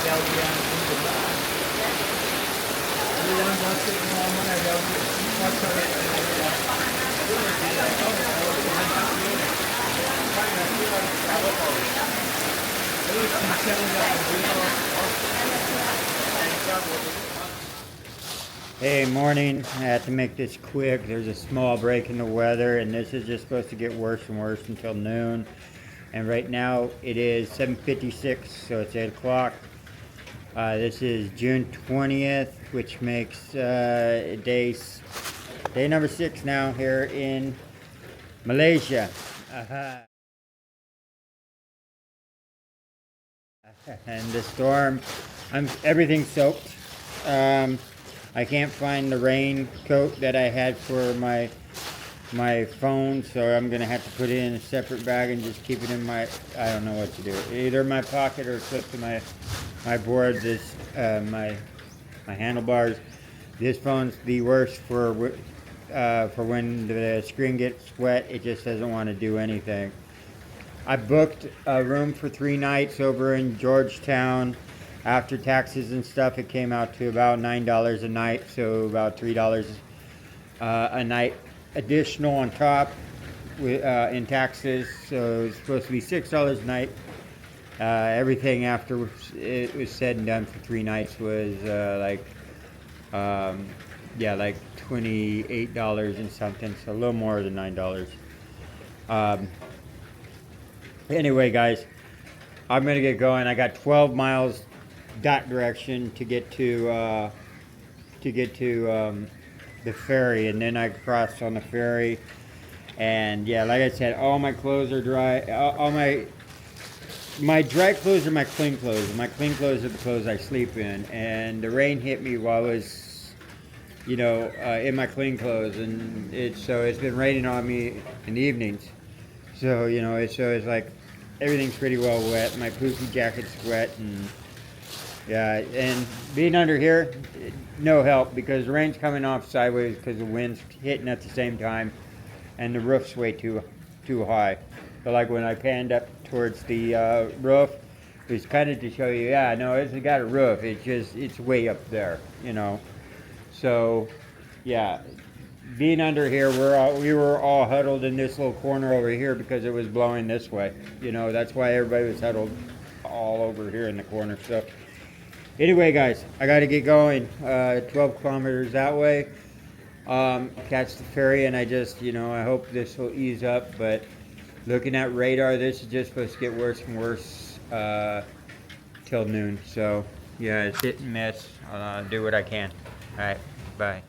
đeo đi ăn không được nữa. Đi ăn có sự ngon mà này đeo đi qua chợ này là rất là chỉ là có một cái hành khách như này. Khách này cứ cả bất ngờ. Cứ chỉ xem ra với nó. Hey, morning. I had to make this quick. There's a small break in the weather, and this is just supposed to get worse and worse until noon. And right now it is 7:56, so it's 8 o'clock. This is June 20th, which makes day number 6 now here in Malaysia. And the storm, everything's soaked. I can't find the raincoat that I had for my phone, so I'm gonna have to put it in a separate bag and just keep it in my, I don't know what to do, either my pocket or clip to my board. This my handlebars. This phone's the worst for when the screen gets wet. It just doesn't want to do anything. I booked a room for 3 nights over in Georgetown. After taxes and stuff, it came out to about $9 a night, so about $3 a night additional on top in taxes. So it's supposed to be $6 a night. Everything after it was said and done for 3 nights was like $28 and something, so a little more than $9. Anyway, guys, I'm gonna get going. I got 12 miles that direction to get to the ferry, and then I cross on the ferry. And yeah, like I said, all my clothes are dry. All my dry clothes are my clean clothes. My clean clothes are the clothes I sleep in. And the rain hit me while I was, in my clean clothes, and it's been raining on me in the evenings. So it's like everything's pretty well wet. My poofy jacket's wet, and yeah, and being under here, no help, because the rain's coming off sideways because the wind's hitting at the same time, and the roof's way too high. So like when I panned up towards the roof, it's kind of to show you, yeah, no, it's got a roof. It's way up there, So, yeah, being under here, we were all huddled in this little corner over here because it was blowing this way. That's why everybody was huddled all over here in the corner. So. Anyway, guys, I got to get going. 12 kilometers that way. Catch the ferry, and I hope this will ease up. But looking at radar, this is just supposed to get worse and worse till noon. So, yeah, it's hit and miss. I'll do what I can. All right, bye.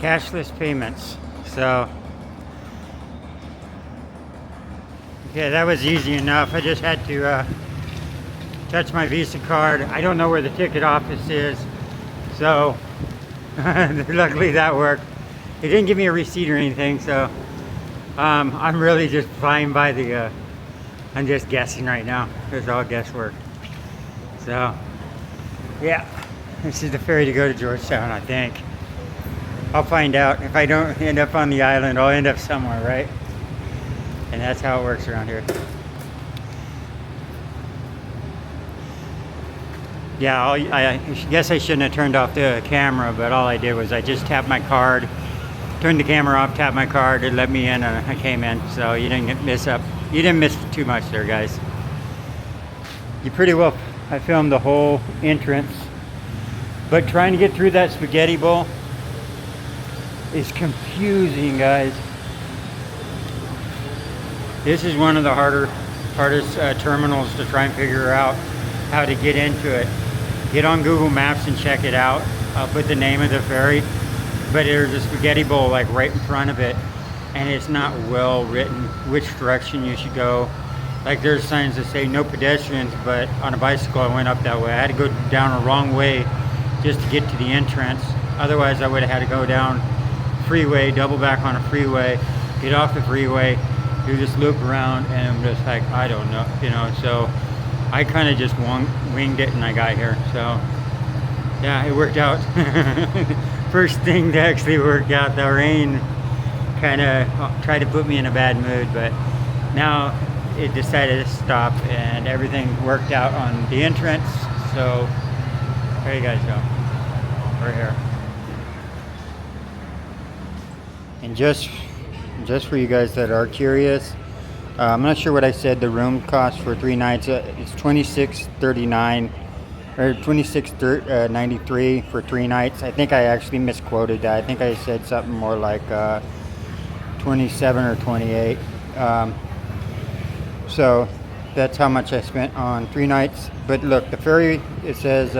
cashless payments. So yeah, that was easy enough. I just had to touch my Visa card. I don't know where the ticket office is, so luckily that worked. They didn't give me a receipt or anything, so I'm really just flying by the I'm just guessing right now. It's all guesswork. So yeah, this is the ferry to go to Georgetown, I think. I'll find out. If I don't end up on the island, I'll end up somewhere, right? And that's how it works around here. Yeah, I guess I shouldn't have turned off the camera, but all I did was I just tapped my card, turned the camera off, tapped my card, it let me in, and I came in. So you didn't miss too much there, guys. You pretty well, I filmed the whole entrance, but trying to get through that spaghetti bowl is confusing, guys. This is one of the hardest terminals to try and figure out how to get into it. Get on Google Maps and check it out. I'll put the name of the ferry, but there's a spaghetti bowl like right in front of it, and it's not well written which direction you should go. Like there's signs that say no pedestrians, but on a bicycle I went up that way. I had to go down a wrong way just to get to the entrance. Otherwise I would have had to go down freeway, double back on a freeway, get off the freeway, do this loop around, and I'm just like, I don't know, you know. So I kind of just winged it and I got here. So yeah, it worked out. First thing that actually worked out. The rain kind of tried to put me in a bad mood, but now it decided to stop and everything worked out on the entrance. So there you guys go. We're here. And just for you guys that are curious, I'm not sure what I said the room cost for 3 nights. It's $26.39 or $26.93 for 3 nights. I think I actually misquoted that. I think I said something more like 27 or 28. So that's how much I spent on 3 nights. But look, the ferry, it says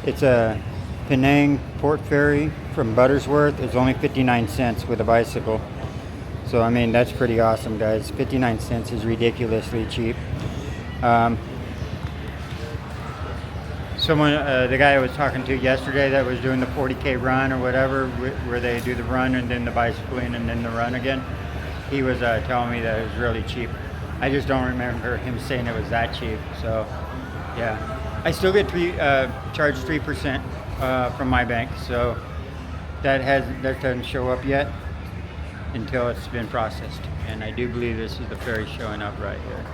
it's a Penang Port Ferry from Butterworth. It's only 59 cents with a bicycle. So I mean, that's pretty awesome, guys. 59 cents is ridiculously cheap. Someone, the guy I was talking to yesterday that was doing the 40K run or whatever, where they do the run and then the bicycling and then the run again, he was telling me that it was really cheap. I just don't remember him saying it was that cheap. So yeah, I still get charged 3% from my bank. So that doesn't show up yet until it's been processed. And I do believe this is the ferry showing up right here.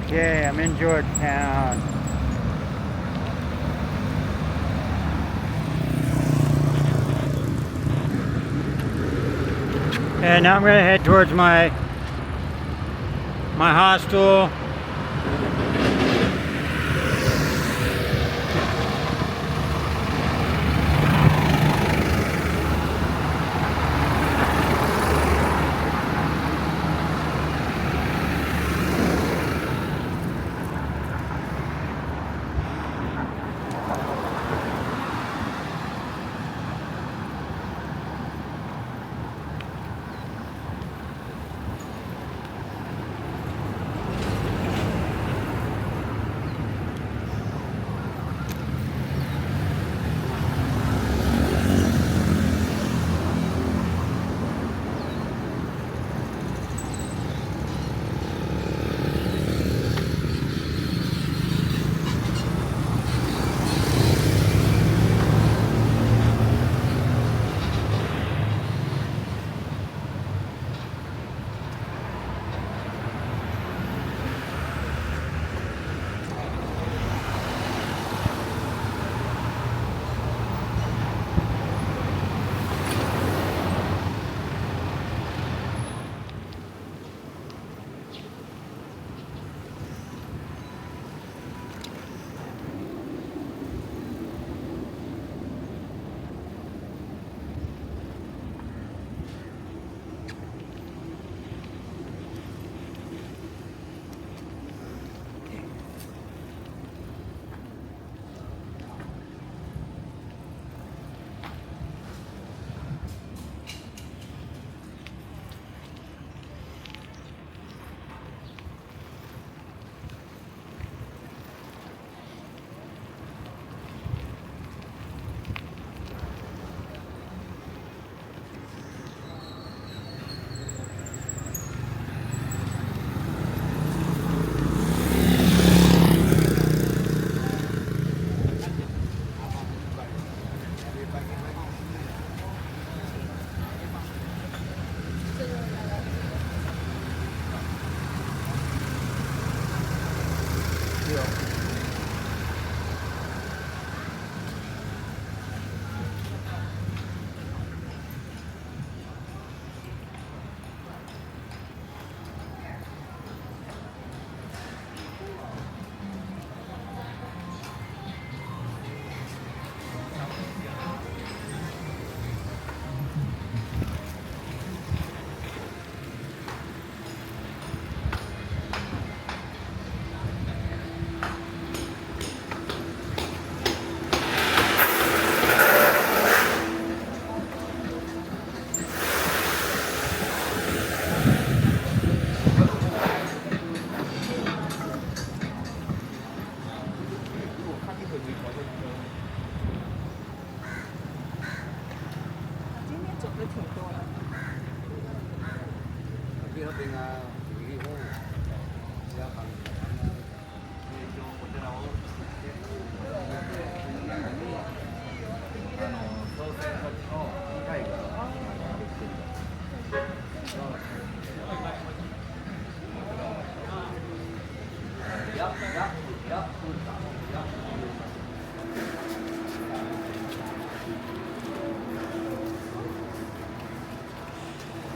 Okay, I'm in Georgetown. And now I'm gonna head towards my hostel.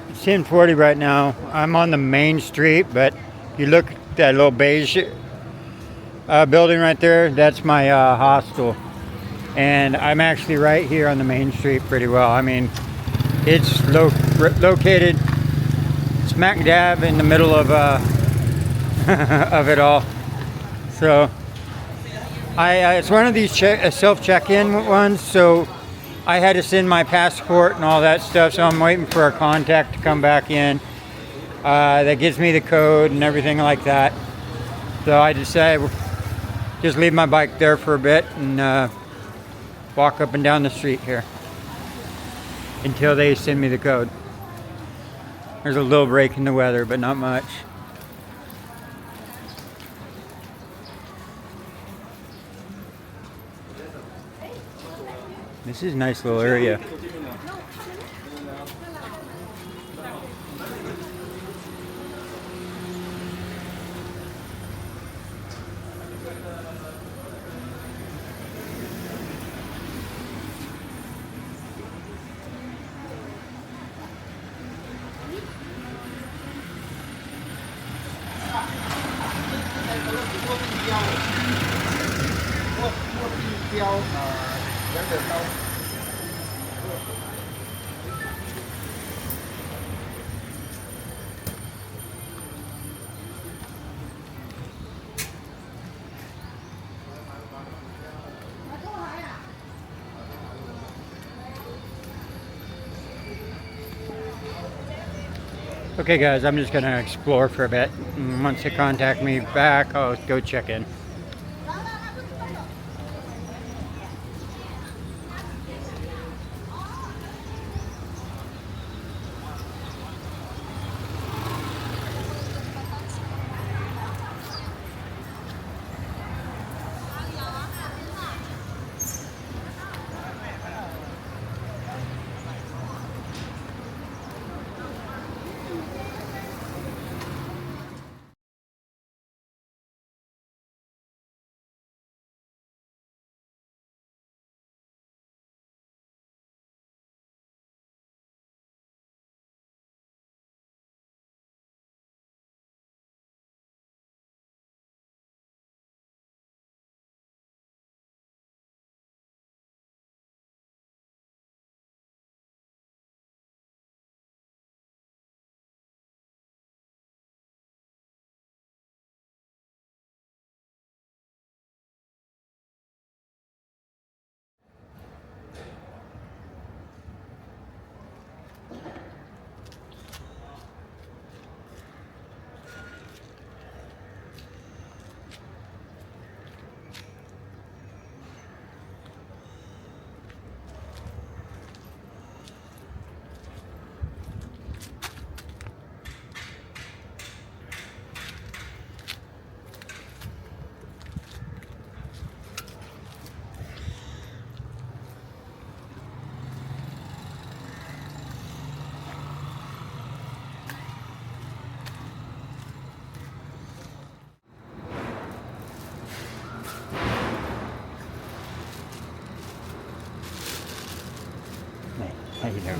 It's 10:40 right now. I'm on the main street, but you look at that little beige building right there, that's my hostel. And I'm actually right here on the main street pretty well. I mean, it's located smack dab in the middle of of it all. So it's one of these self check-in ones, so I had to send my passport and all that stuff, so I'm waiting for a contact to come back in that gives me the code and everything like that. So I decided just leave my bike there for a bit and walk up and down the street here until they send me the code. There's a little break in the weather, but not much. This is a nice little area. Okay guys, I'm just gonna explore for a bit. Once they contact me back, I'll go check in. How you doing?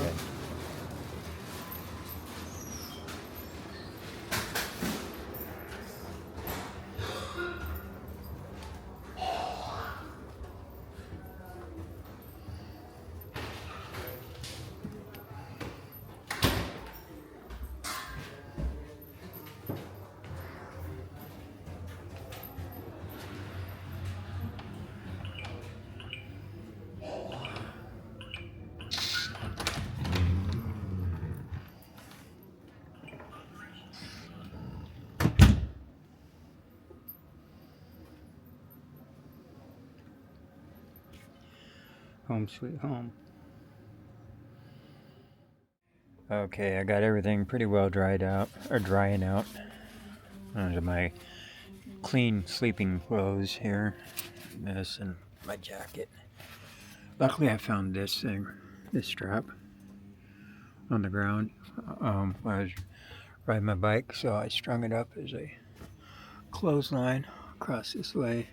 Home sweet home. Okay, I got everything pretty well dried out, or drying out. Those are my clean sleeping clothes here. This and my jacket. Luckily I found this thing, this strap on the ground. I was riding my bike, so I strung it up as a clothesline across this way,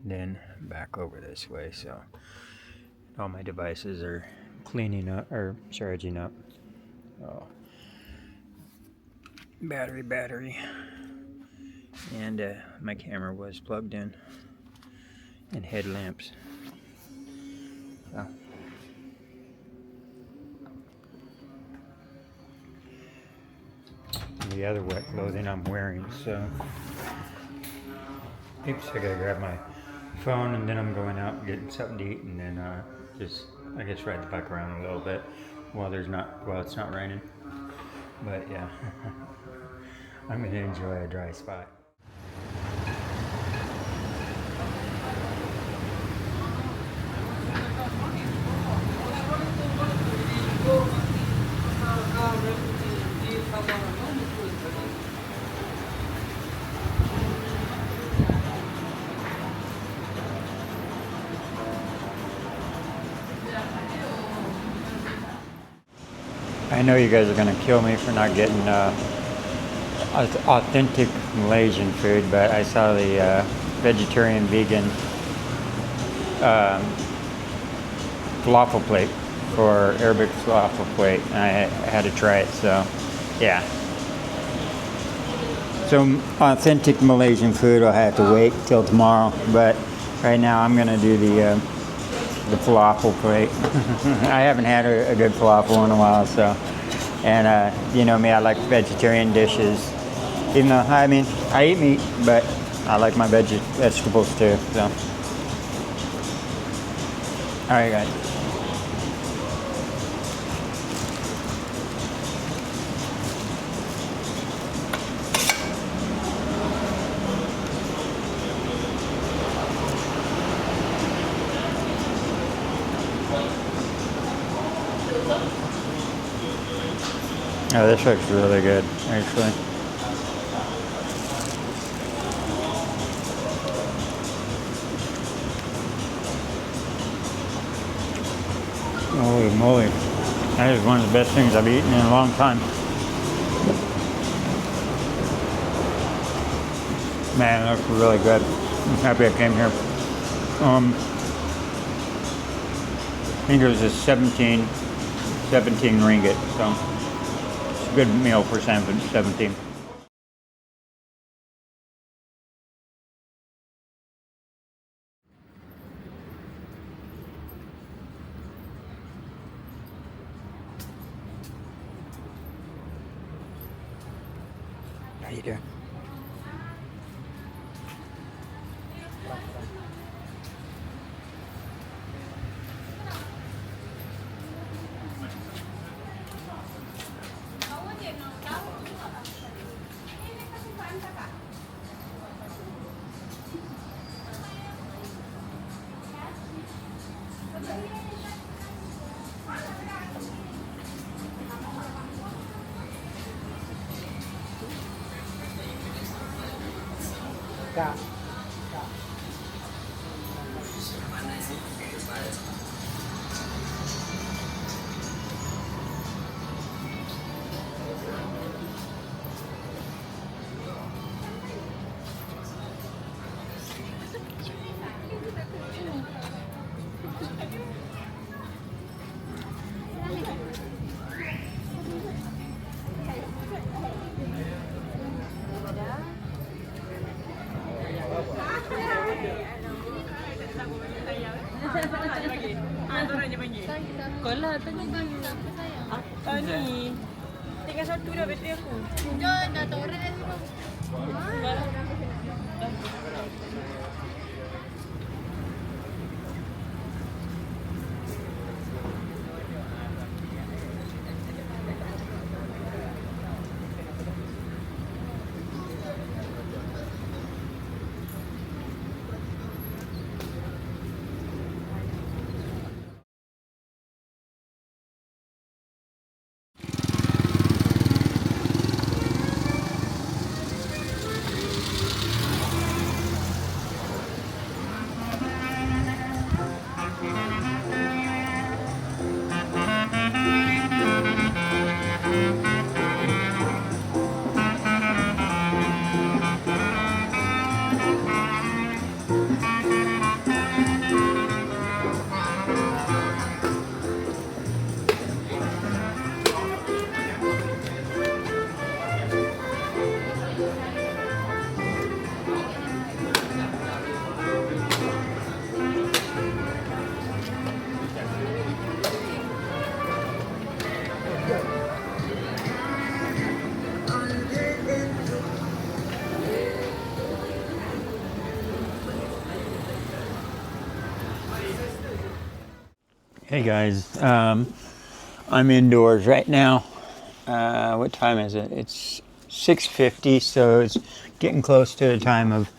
then back over this way. So all my devices are cleaning up or charging up. Oh, battery, and my camera was plugged in, and headlamps. So. The other wet clothing I'm wearing, so oops, I gotta grab my phone, and then I'm going out and getting something to eat, and then just I guess ride the bike around a little bit while it's not raining. But yeah, I'm gonna enjoy a dry spot. I know you guys are gonna kill me for not getting authentic Malaysian food, but I saw the vegetarian vegan falafel plate for Arabic falafel plate, and I had to try it. So yeah, some authentic Malaysian food will have to wait till tomorrow, but right now I'm gonna do the falafel plate. I haven't had a good falafel in a while, so. And you know me, I like vegetarian dishes. Even though, I mean, I eat meat, but I like my vegetables too, so. Alright guys. Oh, this looks really good, actually. Holy moly. That is one of the best things I've eaten in a long time. Man, it looks really good. I'm happy I came here. I think it was a 17 ringgit, so it's a good meal for 17. How you doing? Kak. Sekolah tanya bagi siapa sayang? Ni. Tinggal satu dah bateri aku. Dah tak orang dah semua. Hey guys, I'm indoors right now. What time is it? It's 6:50, so it's getting close to the time of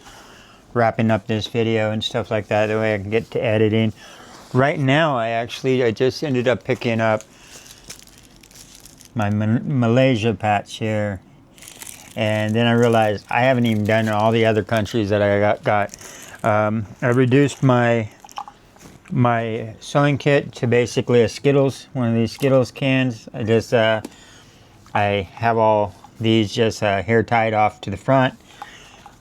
wrapping up this video and stuff like that, the way I can get to editing. Right now, I just ended up picking up my Malaysia patch here, and then I realized I haven't even done all the other countries that I got. I reduced my sewing kit to basically a Skittles, one of these Skittles cans. I have all these just hair tied off to the front,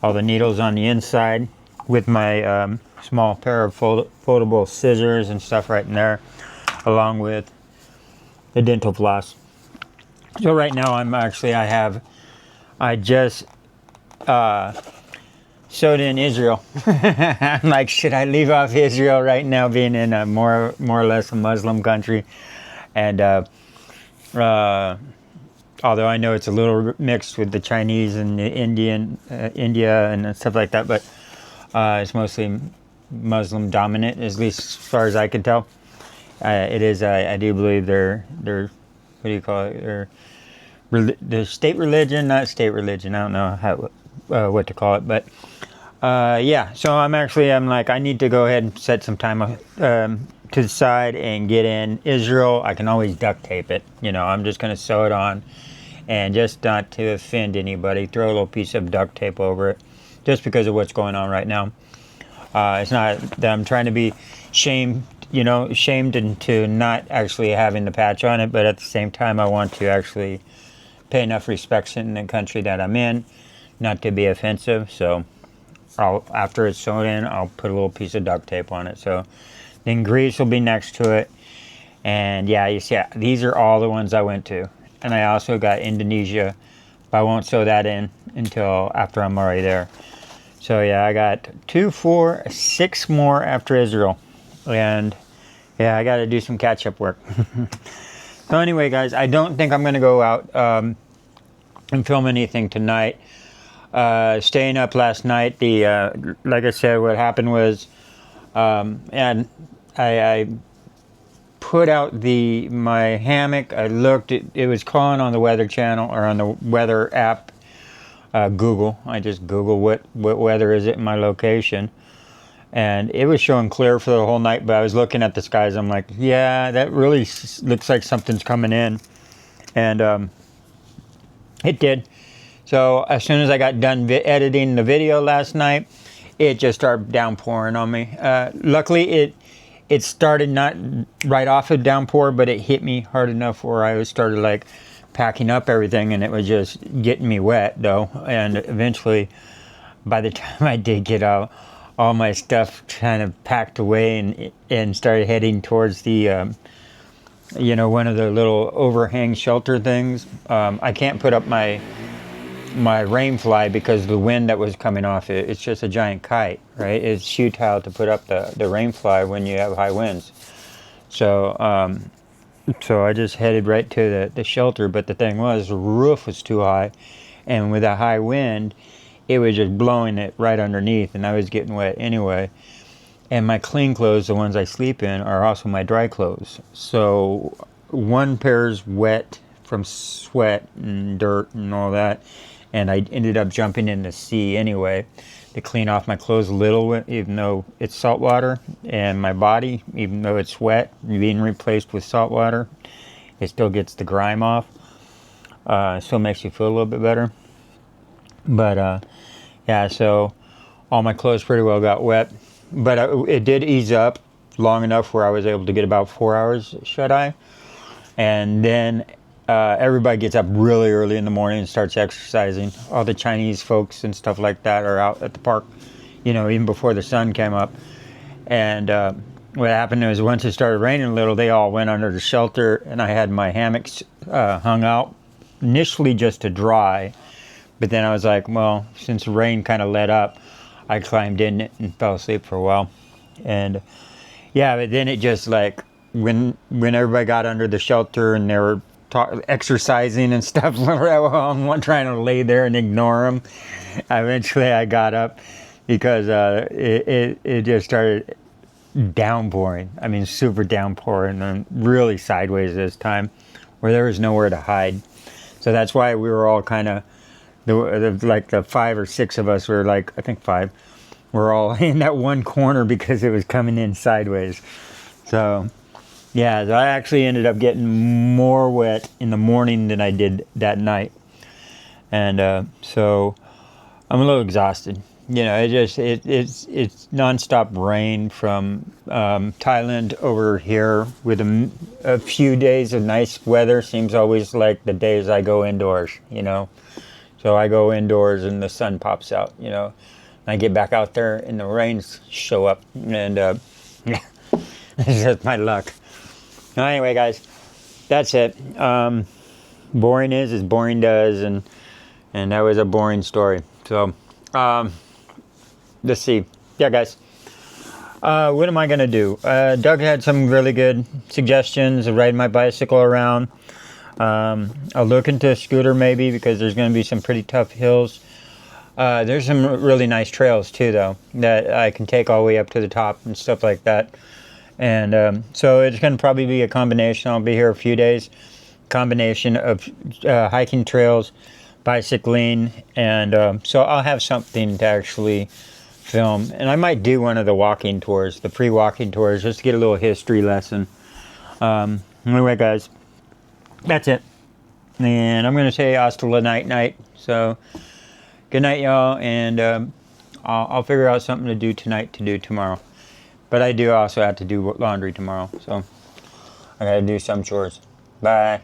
all the needles on the inside, with my small pair of foldable scissors and stuff right in there, along with the dental floss. So right now I just soda in Israel. I'm like, should I leave off Israel right now, being in a more or less a Muslim country? And although I know it's a little mixed with the Chinese and the India and stuff like that, but it's mostly Muslim dominant, at least as far as I can tell. It is. I do believe they're what do you call it? Their state religion, not state religion. I don't know what to call it, but yeah. So I'm like, I need to go ahead and set some time to the side and get in Israel. I can always duct tape it. I'm just gonna sew it on, and just not to offend anybody, throw a little piece of duct tape over it, just because of what's going on right now. It's not that I'm trying to be shamed into not actually having the patch on it, but at the same time, I want to actually pay enough respect in the country that I'm in, not to be offensive. So after it's sewn in, I'll put a little piece of duct tape on it. So then Greece will be next to it. And yeah, you see, these are all the ones I went to. And I also got Indonesia, but I won't sew that in until after I'm already there. So yeah, I got 2, 4, 6 more after Israel. And yeah, I got to do some catch-up work. So anyway, guys, I don't think I'm going to go out and film anything tonight. Staying up last night, like I said, what happened was, and I put out my hammock. I looked, it was calling on the weather channel, or on the weather app, Google. I just Google what weather is it in my location. And it was showing clear for the whole night, but I was looking at the skies. I'm like, yeah, that really looks like something's coming in. And it did. So as soon as I got done editing the video last night, it just started downpouring on me. Luckily, it started not right off of downpour, but it hit me hard enough where I started like packing up everything, and it was just getting me wet, though. And eventually, by the time I did get out, all my stuff kind of packed away and started heading towards the one of the little overhang shelter things. I can't put up my rain fly because the wind that was coming off it. It's just a giant kite, right? It's futile to put up the rain fly when you have high winds. So I just headed right to the shelter. But the thing was, the roof was too high, and with a high wind, it was just blowing it right underneath, and I was getting wet anyway. And my clean clothes, the ones I sleep in, are also my dry clothes. So one pair's wet from sweat and dirt and all that, and I ended up jumping in the sea anyway to clean off my clothes a little, even though it's salt water. And my body, even though it's wet, being replaced with salt water, it still gets the grime off. Still makes you feel a little bit better. But yeah, so all my clothes pretty well got wet. But it did ease up long enough where I was able to get about 4 hours shut-eye. And then everybody gets up really early in the morning and starts exercising. All the Chinese folks and stuff like that are out at the park, even before the sun came up. And what happened was, once it started raining a little, they all went under the shelter, and I had my hammocks hung out, initially just to dry. But then I was like, well, since the rain kind of let up, I climbed in it and fell asleep for a while. And yeah, but then it just like, when everybody got under the shelter and they were exercising and stuff, I'm trying to lay there and ignore them. Eventually I got up because it just started downpouring. I mean, super downpouring, and really sideways this time, where there was nowhere to hide. So that's why we were all kind of, like the 5 or 6 of us were like, I think 5, we're all in that one corner because it was coming in sideways. So yeah, so I actually ended up getting more wet in the morning than I did that night. And so I'm a little exhausted. It's nonstop rain from Thailand over here, with a few days of nice weather. Seems always like the days I go indoors, So I go indoors and the sun pops out, And I get back out there and the rains show up. And yeah, it's just my luck. Anyway, guys, that's it. Boring is as boring does, and that was a boring story. So, let's see. Yeah, guys. What am I gonna do? Doug had some really good suggestions of riding my bicycle around. I'll look into a scooter maybe because there's gonna be some pretty tough hills. There's some really nice trails too, though, that I can take all the way up to the top and stuff like that. And so it's gonna probably be a combination. I'll be here a few days. Combination of hiking trails, bicycling, and so I'll have something to actually film, and I might do one of the walking tours, the pre-walking tours, just to get a little history lesson. Anyway, guys, that's it, and I'm gonna say hasta la night. So good night, y'all, and I'll figure out something to do tonight to do tomorrow. But I do also have to do laundry tomorrow, so I gotta do some chores. Bye.